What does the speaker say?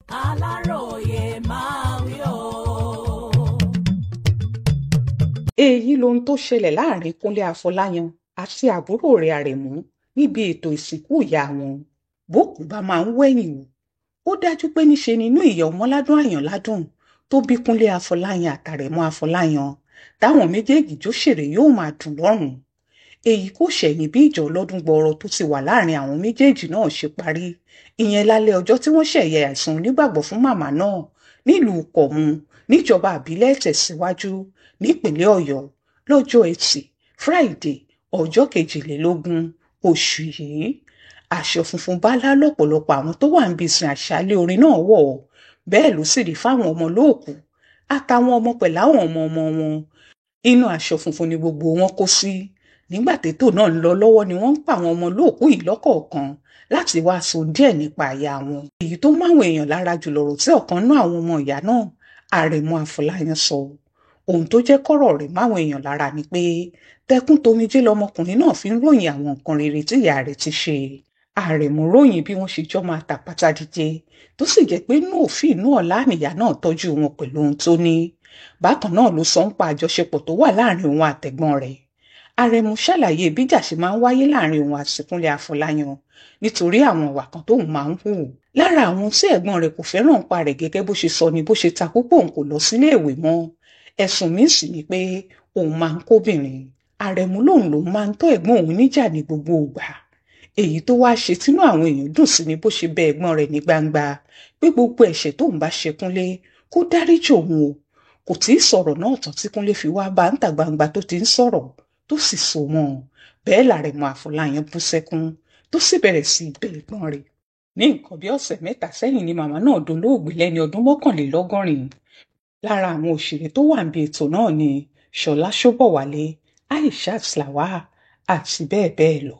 Aláròyé máa wí o. èyí lohun tó ṣẹlẹ̀ láàrin Kúnlé Afọláyan àti àbúrò rẹ̀ Àrẹ̀mú níbi ètò ìsìnkú ìyá wọn. bókú bá máa ń wẹ̀yìn wò ó dájú pé níṣe nínú ìyá Ọmọládùn Àyànládùn tó bí Kúnlé Afọláyan àtàrẹ̀mú Afọláyan táwọn méjèèjì jóṣèré yóò máa dùn lọ́rùn. èyí kò ṣẹ̀yìn bí ìjà ọlọ́dún gbọọrọ tó ti wà láàrin àwọn méjèèjì náà ṣe parí, ìyẹn lálẹ́ ọjọ́ tí wọ́n ṣẹ̀yẹ àìsùn onígbàgbọ́ fún màmá náà nílùú Kọ̀mú níjọba àbílẹ̀ Ìtẹ̀síwájú nípínlẹ̀ Ọ̀yọ́ lọ́jọ́ Ẹtì Friday ọjọ́ 22 oṣù yìí. aṣọ funfun bálá lọ́pọ̀lọpọ̀ àwọn tó wà níbi ìsìn àṣálẹ́ orin náà wọ̀, bẹ́ẹ̀ ló sì rí fáwọn ọmọ olóòkú àtàwọn ọmọ pẹ̀lú àwọn ọmọ wọn. inú aṣọ funfun ni gbogbo wọn kó sí. nígbà tètò náà ń lọ lọ́wọ́ ni wọ́n ń pa àwọn ọmọ olóòkú yìí lọ́kọ̀ọ̀kan láti wá sọ díẹ̀ nípa àyà wọn. èyí tó máwọn èèyàn lára jù lọ̀rọ̀ tí ọ̀kan náà àwọn ọmọ ìyá náà Àrẹ̀mú Afọláyan sọ. ohun tó jẹ́ kọ́rọ̀ rẹ̀ máwọn èèyàn lára ni pé tẹkún tomijé lọmọkùnrin náà fi ń ròyìn àwọn nǹkan rere tí ìyá rẹ̀ ti ṣe. Àrẹ̀mú ròyìn bí wọ́n ṣe jọ máa tàpátá díje tó sì jẹ́ pé inú òfin inú ọ̀la nìyá náà tọ́jú wọn pẹ̀lú ohun tó ní. bákan náà ló sọ ń pa àjọṣepọ̀ tó wà láàrin òun àtẹ̀gbọ́n rẹ̀. Àrẹ̀mú ṣàlàyé bíjà ṣe máa ń wáyé láàrin òun àti Kúnlé Afọláyan nítorí àwọn ìwà kan tóun máa ń hù. lára àwọn tí ẹ̀gbọ́n rẹ̀ kò fẹ́ràn pa rẹ̀ gẹ́gẹ́ bó ṣe sọ ni bó ṣe takú pé òun kò lọ sílé ìwé mọ́. ẹ̀sùn míì sì ni pé òun máa ń kóbìnrin. Àrẹ̀mú lòun máa ń tọ́ ẹ̀gbọ́n òun níjà ní gbogbo ìgbà. èyí tó wá ṣe tínú àwọn èèyàn dùn sí ni bó ṣe bẹ ẹ̀gbọ́n rẹ̀ ní gbangba pé gbogbo ẹ̀ṣẹ̀ tóun bá ṣe Kúnlé kó dáríjì òun o. kò tí ì sọ̀rọ̀ náà tán tí Kúnlé fi wá bá ń ta gbangba tó ti ń sọ̀rọ̀ tó sì so mọ́ ọ. bẹ́ẹ̀ l'Àrẹ̀mú Afọláyan bú sẹ́kún tó sì bẹ̀rẹ̀ sí bẹ ẹ̀gbọ́n rẹ̀. ní nǹkan bí ọ̀sẹ̀ mẹ́ta sẹ́yìn ni màmá náà dolóògbé lẹ́ni ọdún 81. lára àwọn òṣèré tó wà níbi ètò náà ni Ṣọlá Ṣóbọ̀wálé, Aishat Lawal àti bẹ́ẹ̀ bẹ́ẹ̀ lọ.